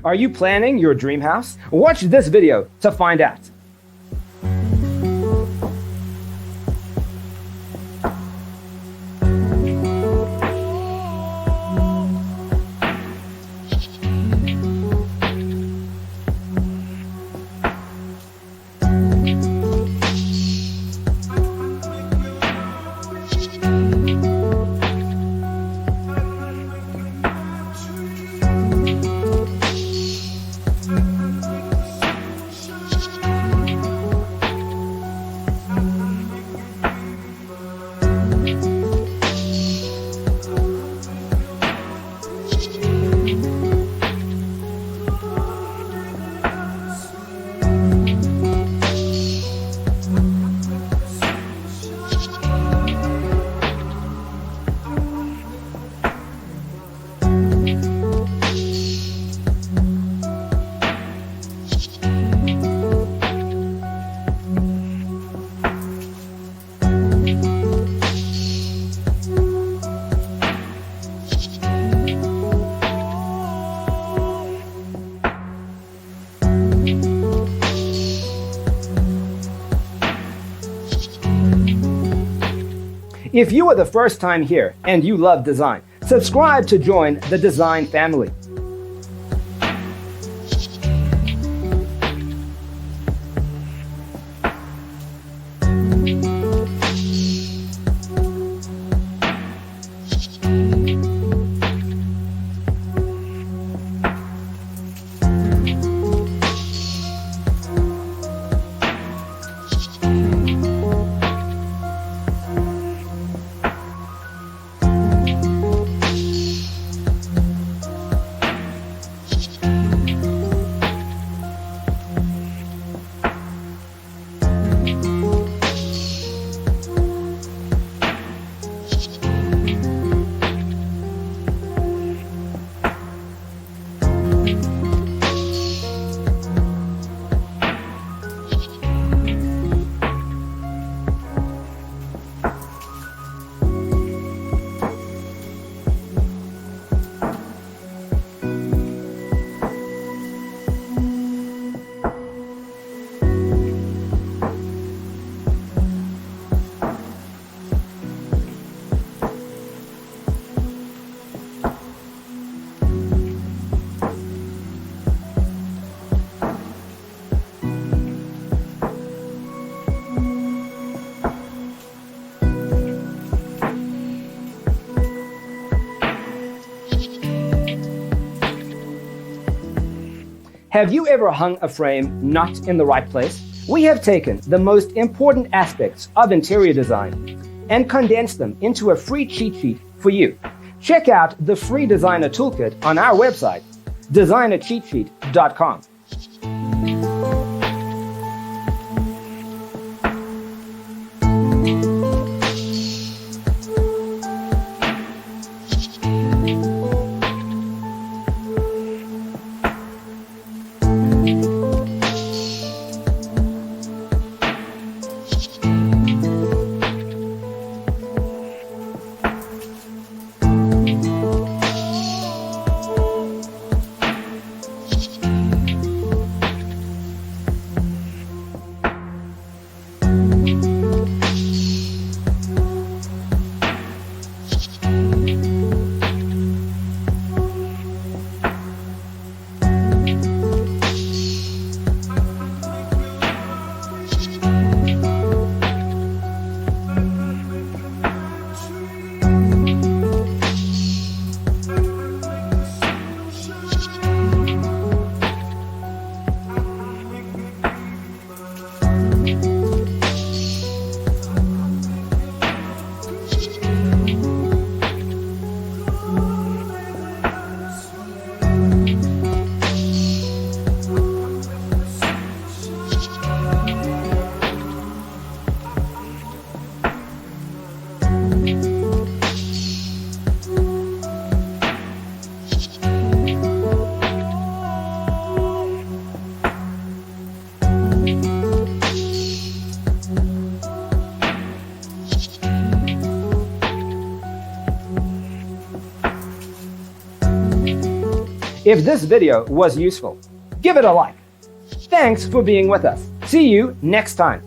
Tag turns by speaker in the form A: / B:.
A: Are you planning your dream house? Watch this video to find out. If you are the first time here and you love design, subscribe to join the design family. Have you ever hung a frame not in the right place? We have taken the most important aspects of interior design and condensed them into a free cheat sheet for you. Check out the free designer toolkit on our website, designercheatsheet.com. If this video was useful, give it a like. Thanks for being with us. See you next time.